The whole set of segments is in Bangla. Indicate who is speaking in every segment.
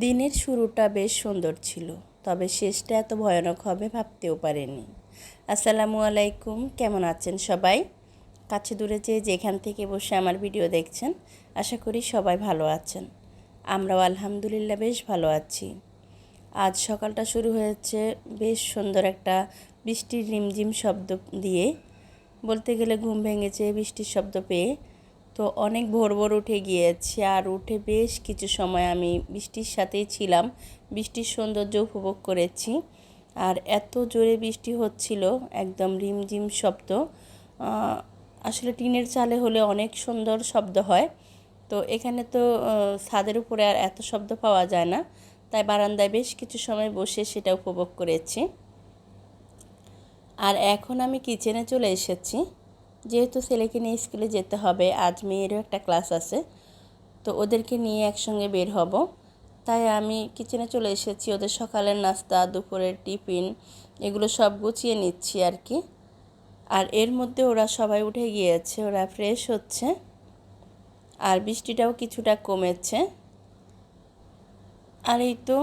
Speaker 1: দিনের শুরুটা বেশ সুন্দর ছিল, তবে শেষটা এত ভয়ানক হবে ভাবতেও পারিনি। আসসালামু আলাইকুম, কেমন আছেন সবাই? কাছে দূরে যেখান থেকে বসে আমার ভিডিও দেখছেন, আশা করি সবাই ভালো আছেন। আমরাও আলহামদুলিল্লাহ বেশ ভালো আছি। আজ সকালটা শুরু হয়েছে বেশ সুন্দর একটা বৃষ্টির রিমঝিম শব্দ দিয়ে। বলতে গেলে ঘুম ভেঙেছে বৃষ্টির শব্দ পেয়ে। তো অনেক ভোর ভোর উঠে গিয়েছি, আর উঠে বেশ কিছু সময় আমি বৃষ্টির সাথেই ছিলাম, বৃষ্টির সৌন্দর্য উপভোগ করেছি। আর এত জোরে বৃষ্টি হচ্ছিল, একদম রিমঝিম শব্দ। আসলে টিনের চালে হলে অনেক সুন্দর শব্দ হয়, তো এখানে তো ছাদের উপরে আর এত শব্দ পাওয়া যায় না, তাই বারান্দায় বেশ কিছু সময় বসে সেটা উপভোগ করেছি। আর এখন আমি কিচেনে চলে এসেছি, যেহেতু ছেলেকে নিয়ে স্কুলে যেতে হবে, আজ মেয়েরও একটা ক্লাস আছে, তো ওদেরকে নিয়ে একসঙ্গে বের হব। তাই আমি কিচেনে চলে এসেছি, ওদের সকালের নাস্তা, দুপুরের টিফিন এগুলো সব গুছিয়ে নিচ্ছি আর কি। আর এর মধ্যে ওরা সবাই উঠে গিয়েছে, ওরা ফ্রেশ হচ্ছে, আর বৃষ্টিটাও কিছুটা কমেছে। আর এই তো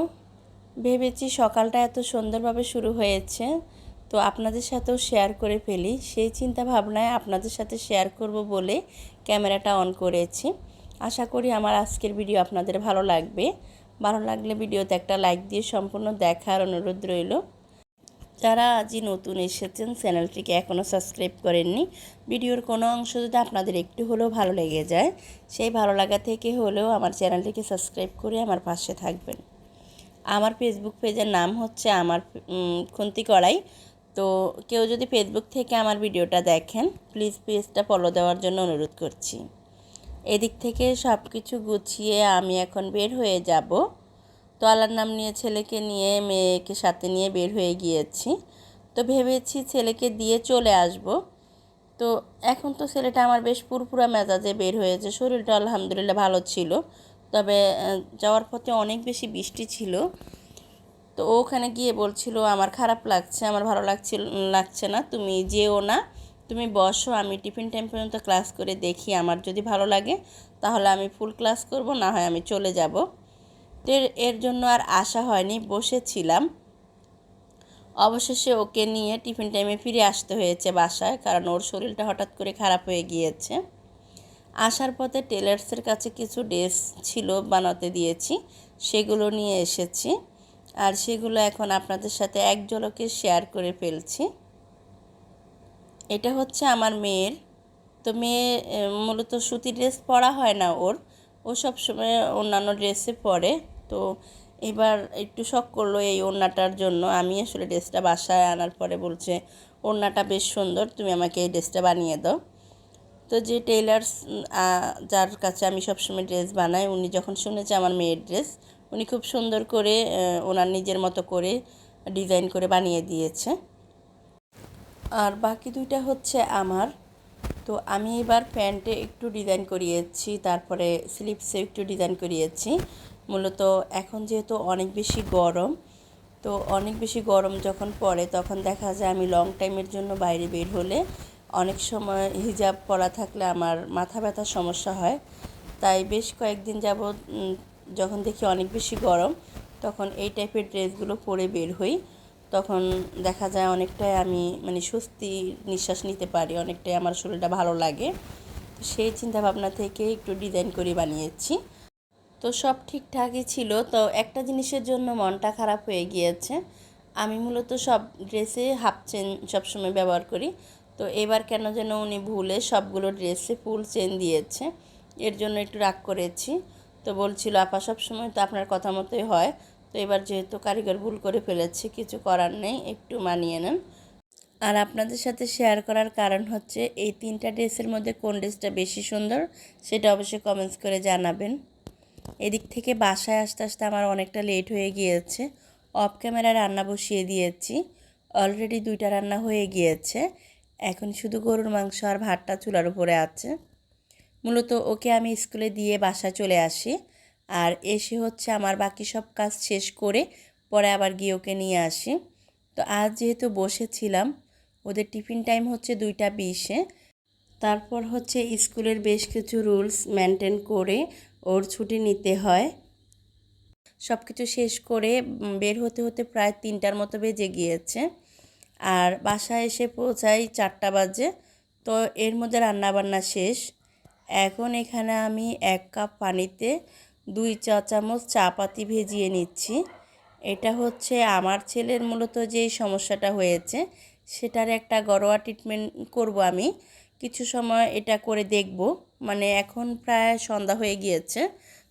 Speaker 1: ভেবেছি সকালটা এত সুন্দরভাবে শুরু হয়েছে, তো আপনাদের সাথেও শেয়ার করে ফেলি, সেই চিন্তা ভাবনায় আপনাদের সাথে শেয়ার করব বলে ক্যামেরাটা অন করেছি। আশা করি আমার আজকের ভিডিও আপনাদের ভালো লাগবে। ভালো লাগলে ভিডিওতে একটা লাইক দিয়ে সম্পূর্ণ দেখার অনুরোধ রইল। যারা আজই নতুন এসেছেন, চ্যানেলটিকে এখনও সাবস্ক্রাইব করেননি, ভিডিওর কোনো অংশ যদি আপনাদের একটু হলেও ভালো লেগে যায়, সেই ভালো লাগা থেকে হলেও আমার চ্যানেলটিকে সাবস্ক্রাইব করে আমার পাশে থাকবেন। আমার ফেসবুক পেজের নাম হচ্ছে আমার খুন্তি কড়াই। তো কেউ যদি ফেসবুক থেকে আমার ভিডিওটা দেখেন, প্লিজ পেজটা ফলো দেওয়ার জন্য অনুরোধ করছি। এদিক থেকে সব কিছু গুছিয়ে আমি এখন বের হয়ে যাব। তো আল্লাহর নাম নিয়ে ছেলেকে নিয়ে মেয়েকে সাথে নিয়ে বের হয়ে গিয়েছি। তো ভেবেছি ছেলেকে দিয়ে চলে আসব। তো এখন তো ছেলেটা আমার বেশ পুরপুরা মেজাজে বের হয়েছে, শরীরটা আলহামদুলিল্লাহ ভালো ছিল, তবে যাওয়ার পথে অনেক বেশি বৃষ্টি ছিল। তো ওখানে গিয়ে বলছিল আমার খারাপ লাগছে, আমার ভালো লাগছে না, তুমি যেও না, তুমি বসো, আমি টিফিন টাইম পর্যন্ত ক্লাস করে দেখি, আমার যদি ভালো লাগে তাহলে আমি ফুল ক্লাস করব, না হয় আমি চলে যাব। তো এর জন্য আর আশা হয়নি, বসেছিলাম। অবশেষে ওকে নিয়ে টিফিন টাইমে ফিরে আসতে হয়েছে বাসায়, কারণ ওর শরীরটা হঠাৎ করে খারাপ হয়ে গিয়েছে। আসার পথে টেলার্সের কাছে কিছু ড্রেস ছিল, বানাতে দিয়েছি, সেগুলো নিয়ে এসেছি। আর সেগুলো এখন আপনাদের সাথে এক ঝলকে শেয়ার করে ফেলছি। এটা হচ্ছে আমার মেয়ের। তো মেয়ে মূলত সুতি ড্রেস পরা হয় না ওর, ও সবসময় অন্যান্য ড্রেসে পরে। তো এবার একটু শখ করলো এই ওড়নাটার জন্য। আমি আসলে ড্রেসটা বাসায় আনার পরে বলছে ওড়নাটা বেশ সুন্দর, তুমি আমাকে এই ড্রেসটা বানিয়ে দাও। তো যে টেইলার্স যার কাছে আমি সবসময় ড্রেস বানাই, উনি যখন শুনেছে আমার মেয়ের ড্রেস, উনি খুব সুন্দর করে ওনার নিজের মতো করে ডিজাইন করে বানিয়ে দিয়েছে। আর বাকি দুইটা হচ্ছে আমার। তো আমি এবার প্যান্টে একটু ডিজাইন করিয়েছি, তারপরে স্লিপসে একটু ডিজাইন করিয়েছি। মূলত এখন যেহেতু অনেক বেশি গরম, তো অনেক বেশি গরম যখন পড়ে তখন দেখা যায় আমি লং টাইমের জন্য বাইরে বের হলে অনেক সময় হিজাব পরা থাকলে আমার মাথা ব্যথার সমস্যা হয়। তাই বেশ কয়েকদিন যাবৎ যখন দেখি অনেক বেশি গরম, তখন এই টাইপের ড্রেসগুলো পরে বের হই। তখন দেখা যায় অনেকটাই আমি স্বস্তি নিঃশ্বাস নিতে পারি, অনেকটাই আমার শরীরটা ভালো লাগে। সেই চিন্তাভাবনা থেকে একটু ডিজাইন করে বানিয়েছি। তো সব ঠিকঠাকই ছিল, তো একটা জিনিসের জন্য মনটা খারাপ হয়ে গিয়েছে। আমি মূলত সব ড্রেসে হাফ চেন সবসময় ব্যবহার করি, তো এবার কেন যেন উনি ভুলে সবগুলো ড্রেসে ফুল চেন দিয়েছে, এর জন্য একটু রাগ করেছি। তো বলছিল আপা সবসময় তো আপনার কথা মতোই হয়, তো এবার যেহেতু কারিগর ভুল করে ফেলেছে, কিছু করার নেই, একটু মানিয়ে নেন। আর আপনাদের সাথে শেয়ার করার কারণ হচ্ছে এই তিনটা ড্রেসের মধ্যে কোন ড্রেসটা বেশি সুন্দর সেটা অবশ্যই কমেন্টস করে জানাবেন। এদিক থেকে বাসায় আসতে আসতে আমার অনেকটা লেট হয়ে গিয়েছে। অফ ক্যামেরা রান্না বসিয়ে দিয়েছি, অলরেডি 2টা রান্না হয়ে গিয়েছে। এখন শুধু গরুর মাংস আর ভাতটা চুলার উপরে আছে। মূলত ওকে আমি স্কুলে দিয়ে বাসায় চলে আসি, আর এসে হচ্ছে আমার বাকি সব কাজ শেষ করে পরে আবার গিয়ে ওকে নিয়ে আসি। তো আজ যেহেতু বসেছিলাম, ওদের টিফিন টাইম হচ্ছে 2টা 20-এ, তারপর হচ্ছে স্কুলের বেশ কিছু রুলস মেনটেন করে ওর ছুটি নিতে হয়। সব কিছু শেষ করে বের হতে হতে প্রায় 3টার মতো বেজে গিয়েছে। আর বাসায় এসে পৌঁছাই 4টা বাজে। তো এর মধ্যে রান্নাবান্না শেষ। এখন এখানে আমি 1 কাপ পানিতে 2 চা চামচ চা পাতি ভেজিয়ে নিচ্ছি। এটা হচ্ছে আমার ছেলের মূলত যেই সমস্যাটা হয়েছে সেটার একটা ঘরোয়া ট্রিটমেন্ট করব আমি। কিছু সময় এটা করে দেখব। মানে এখন প্রায় সন্ধ্যা হয়ে গিয়েছে,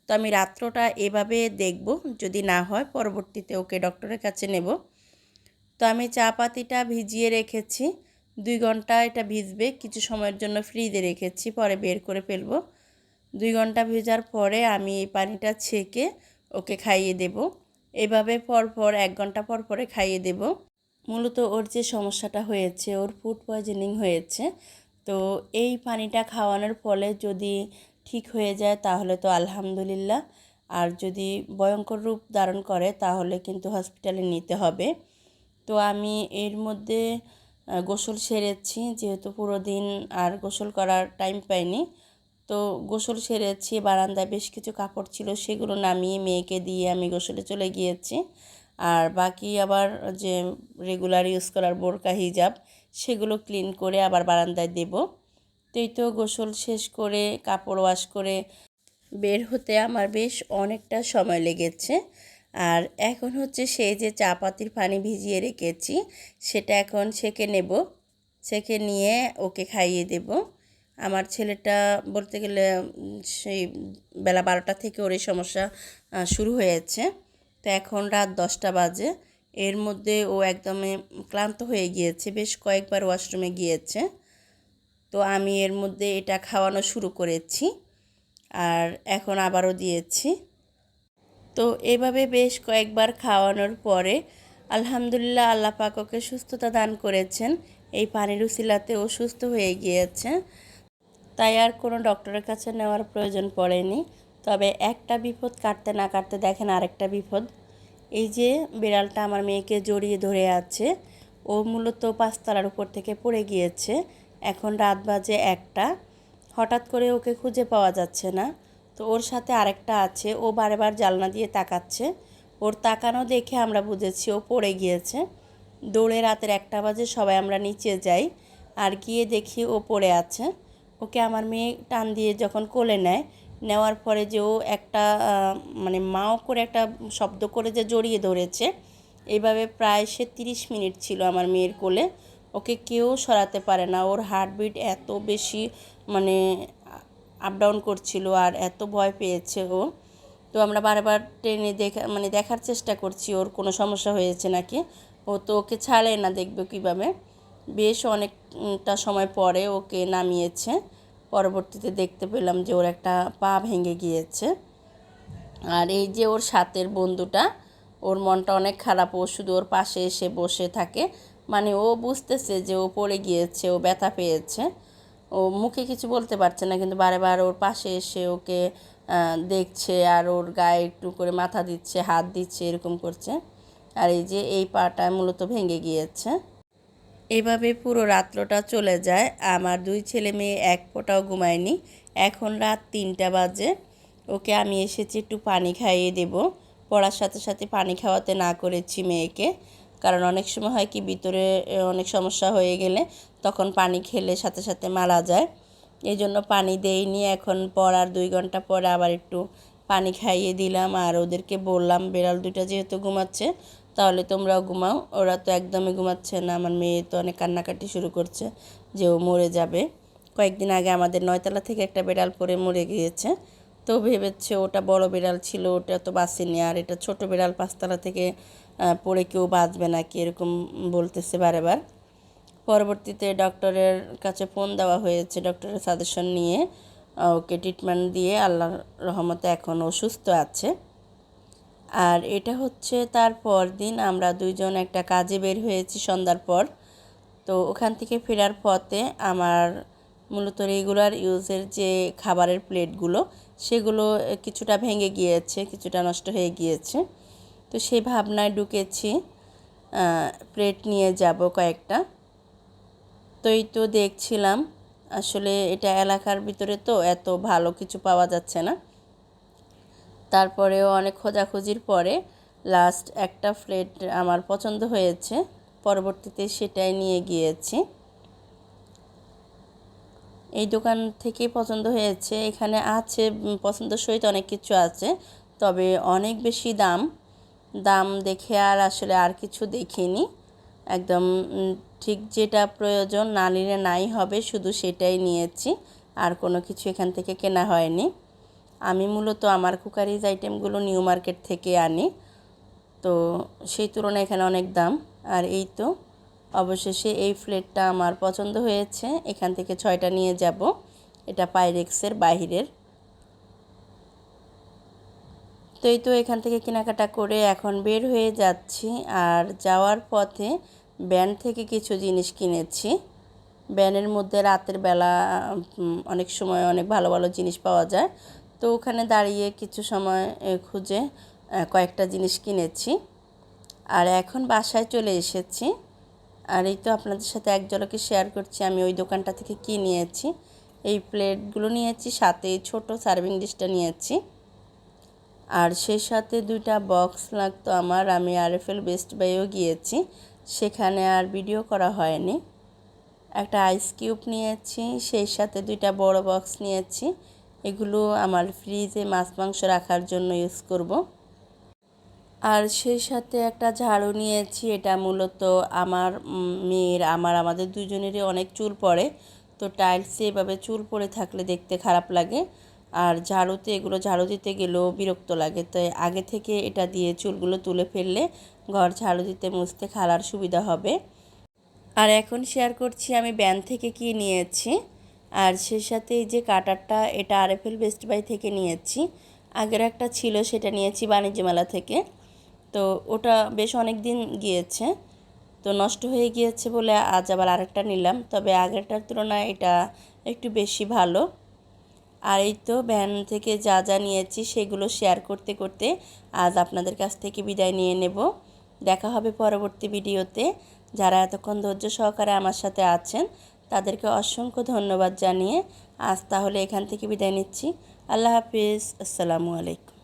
Speaker 1: তো আমি রাত্রটা এভাবে দেখব, যদি না হয় পরবর্তীতে ওকে ডক্টরের কাছে নেব। তো আমি চা পাতিটা ভিজিয়ে রেখেছি 2 ঘন্টা, এটা ভিজবে। কিছু সময়ের জন্য ফ্রিজে রেখেছি, পরে বের করে ফেলবো। 2 ঘন্টা ভেজার পরে আমি এই পানিটা ছেঁকে ওকে খাইয়ে দেব। এভাবে পরপর 1 ঘন্টা পর পরে খাইয়ে দেব। মূলত ওর যে সমস্যাটা হয়েছে, ওর ফুড পয়জনিং হয়েছে। তো এই পানিটা খাওয়ানোর ফলে যদি ঠিক হয়ে যায় তাহলে তো আলহামদুলিল্লাহ, আর যদি ভয়ঙ্কর রূপ ধারণ করে তাহলে কিন্তু হসপিটালে নিতে হবে। তো আমি এর মধ্যে গোসল সেরেছি, যেহেতু পুরো দিন আর গোসল করার টাইম পাইনি। তো গোসল সেরেছি, বারান্দায় বেশ কিছু কাপড় ছিল সেগুলো নামিয়ে মেয়েকে দিয়ে আমি গোসলে চলে গিয়েছি। আর বাকি আবার যে রেগুলার ইউজ করার বোরকা হিজাব সেগুলো ক্লিন করে আবার বারান্দায় দেব। তো এই তো গোসল শেষ করে কাপড় ওয়াশ করে বের হতে আমার বেশ অনেকটা সময় লেগেছে। আর এখন হচ্ছে সেই যে চা পাতির পানি ভিজিয়ে রেখেছি সেটা এখন ছেঁকে নেব। ছেঁকে নিয়ে ওকে খাইয়ে দেব। আমার ছেলেটা বলতে গেলে সেই বেলা 12টা থেকে ওর এই সমস্যা শুরু হয়েছে। তো এখন রাত 10টা বাজে। এর মধ্যে ও একদমই ক্লান্ত হয়ে গিয়েছে, বেশ কয়েকবার ওয়াশরুমে গিয়েছে। তো আমি এর মধ্যে এটা খাওয়ানো শুরু করেছি, আর এখন আবারও দিয়েছি। তো এভাবে বেশ কয়েকবার খাওয়ানোর পরে আলহামদুলিল্লাহ আল্লাহ পাক ওকে সুস্থতা দান করেছেন। এই পানির উসিলাতে ও সুস্থ হয়ে গিয়েছে, তাই আর কোনো ডক্টরের কাছে নেওয়ার প্রয়োজন পড়েনি। তবে একটা বিপদ কাটতে না কাটতে দেখেন আরেকটা বিপদ। এই যে বিড়ালটা আমার মেয়েকে জড়িয়ে ধরে আছে, ও মূলত 5তলার উপর থেকে পড়ে গিয়েছে। এখন রাত বাজে 1টা। হঠাৎ করে ওকে খুঁজে পাওয়া যাচ্ছে না। তো ওর সাথে আরেকটা আছে, ও বারবার জানলা দিয়ে তাকাচ্ছে। ওর তাকানো দেখে আমরা বুঝেছি ও পড়ে গিয়েছে। দৌড়ে রাতের 1টা বাজে সবাই আমরা নিচে যাই, আর গিয়ে দেখি ও পড়ে আছে। ওকে আমার মেয়ে টান দিয়ে যখন কোলে নেয়, নেওয়ার পরে যে ও একটা মানে মাও করে একটা শব্দ করে যে জড়িয়ে ধরেছে, এইভাবে প্রায় সে 30 মিনিট ছিল আমার মেয়ের কোলে। ওকে কেউ সরাতে পারে না, ওর হার্টবিট এত বেশি মানে আপ ডাউন করছিল আর এত ভয় পেয়েছে ও। তো আমরা বারবার টেনে দেখার চেষ্টা করছি ওর কোনো সমস্যা হয়েছে নাকি। ও তো ওকে ছাড়ে না, দেখবে কীভাবে। বেশ অনেকটা সময় পরে ওকে নামিয়েছে। পরবর্তীতে দেখতে পেলাম যে ওর একটা পা ভেঙে গিয়েছে। আর এই যে ওর সাথের বন্ধুটা, ওর মনটা অনেক খারাপ। ও শুধু ওর পাশে এসে বসে থাকে, মানে ও বুঝতেছে যে ও পড়ে গিয়েছে, ও ব্যথা পেয়েছে। ও মুখে কিছু বলতে পারছে না, কিন্তু বারবার ওর পাশে এসে ওকে দেখছে, আর ওর গায়ে একটু করে মাথা দিচ্ছে, হাত দিচ্ছে, এরকম করছে। আর এই যে এই পাটা মূলত ভেঙে গিয়েছে। এভাবে পুরো রাত্রটা চলে যায়। আমার 2 ছেলে মেয়ে এক ফোঁটাও ঘুমায়নি। এখন রাত 3টা বাজে। ওকে আমি এসেছি একটু পানি খাইয়ে দেব। পড়ার সাথে সাথে পানি খাওয়াতে না করেছি মেয়েকে, কারণ অনেক সময় হয় কি ভিতরে অনেক সমস্যা হয়ে গেলে তখন পানি খেলে সাথে সাথে মারা যায়। এই জন্য পানি দেইনি। এখন পড়ার 2 ঘন্টা পরে আবার একটু পানি খাইয়ে দিলাম, আর ওদেরকে বললাম বিড়াল দুইটা যেহেতু ঘুমাচ্ছে তাহলে তোমরাও ঘুমাও। ওরা তো একদমই ঘুমাচ্ছে না। আমার মেয়ে তো অনেক কান্নাকাটি শুরু করছে যে ও মরে যাবে। কয়েকদিন আগে আমাদের 9তলা থেকে একটা বিড়াল পড়ে মরে গিয়েছে। তো ভেবেছে ওটা বড় বিড়াল ছিল, ওটা তো বাঁচেনি, আর এটা ছোট বিড়াল 5তলা থেকে পড়ে কেউ বাঁচবে নাকি এরকম বলতেছে বারবার। পরবর্তীতে ডক্টরের কাছে ফোন দেওয়া হয়েছে, ডক্টরের সাজেশন নিয়ে ওকে ট্রিটমেন্ট দিয়ে আল্লাহর রহমতে এখন ও সুস্থ আছে। আর এটা হচ্ছে তারপর দিন আমরা 2জন একটা কাজে বের হয়েছি সন্ধ্যার পর। তো ওখান থেকে ফেরার পথে আমার মূলত রেগুলার ইউজের যে খাবারের প্লেটগুলো সেগুলো কিছুটা ভেঙে গিয়েছে, কিছুটা নষ্ট হয়ে গিয়েছে। তো সেই ভাবনায় ঢুকেছি প্লেট নিয়ে যাব কয়েকটা। তো এই তো দেখছিলাম, আসলে এটা এলাকার ভিতরে তো এত ভালো কিছু পাওয়া যাচ্ছে না। তারপরেও অনেক খোঁজাখুঁজির পরে লাস্ট একটা প্লেট আমার পছন্দ হয়েছে, পরবর্তীতে সেটাই নিয়ে গিয়েছি। এই দোকান থেকেই পছন্দ হয়েছে। এখানে আছে পছন্দসই অনেক কিছু আছে, তবে অনেক বেশি দাম। দাম দেখে আর আসলে আর কিছু দেখিনি। একদম ঠিক যেটা প্রয়োজন না নিলে নাই হবে, শুধু সেটাই নিয়েছি, আর কোনো কিছু এখান থেকে কেনা হয়নি। আমি মূলত আমার কুকারিজ আইটেমগুলো নিউ মার্কেট থেকে আনি, তো সেই তুলনায় এখানে অনেক দাম। আর এই তো অবশেষে এই প্লেটটা আমার পছন্দ হয়েছে, এখান থেকে 6টা নিয়ে যাব। এটা পাইরেক্সের বাহিরের। তো এই তো এখান থেকে কেনাকাটা করে এখন বের হয়ে যাচ্ছি। আর যাওয়ার পথে ব্যান থেকে কিছু জিনিস কিনেছি। ব্যানের মধ্যে রাতের বেলা অনেক সময় অনেক ভালো ভালো জিনিস পাওয়া যায়, তো ওখানে দাঁড়িয়ে কিছু সময় খুঁজে কয়েকটা জিনিস কিনেছি। আর এখন বাসায় চলে এসেছি। আর এই তো আপনাদের সাথে এক ঝলকে শেয়ার করছি আমি ওই দোকানটা থেকে কী নিয়েছি। এই প্লেটগুলো নিয়েছি, সাথে ছোট সার্ভিং ডিশটা নিয়েছি। আর সেই সাথে 2টা বক্স লাগতো আমার। আমি আরএফএল বেস্ট বাইও গিয়েছি, সেখানে আর ভিডিও করা হয়নি। একটা আইস কিউব নিয়েছি, সেই সাথে 2টা বড় বক্স নিয়েছি। এগুলো আমার ফ্রিজে মাছ মাংস রাখার জন্য ইউজ করব। আর সেই সাথে একটা ঝাড়ু নিয়েছি। এটা মূলত আমার মেয়ের আমাদের দুজনেরই অনেক চুল পড়ে, তো টাইলসে এভাবে চুল পড়ে থাকলে দেখতে খারাপ লাগে, আর ঝাড়ুতে এগুলো ঝাড়ু দিতে গেলেও বিরক্ত লাগে। তাই আগে থেকে এটা দিয়ে চুলগুলো তুলে ফেললে ঘর ঝাড়ু দিতে মুছতে খালার সুবিধা হবে। আর এখন শেয়ার করছি আমি ব্যান থেকে কি নিয়েছি। আর সেই সাথে এই যে কাটারটা, এটা আরএফএল বেস্ট বাই থেকে নিয়েছি। আগের একটা ছিল, সেটা নিয়েছি বাণিজ্য মেলা থেকে। তো ওটা বেশ অনেক দিন গিয়েছে, তো নষ্ট হয়ে গিয়েছে বলে আজ আবার আরেকটা নিলাম। তবে আগেরটার তুলনায় এটা একটু বেশি ভালো। আর এই তো ভ্যান থেকে যা যা নিয়েছি সেগুলো শেয়ার করতে করতে আজ আপনাদের কাছ থেকে বিদায় নিয়ে নেব। দেখা হবে পরবর্তী ভিডিওতে। যারা এতক্ষণ ধৈর্য সহকারে আমার সাথে আছেন তাদেরকে অসংখ্য ধন্যবাদ জানিয়ে আজ তাহলে এখান থেকে বিদায় নিচ্ছি। আল্লাহ হাফিজ, আসসালামু আলাইকুম।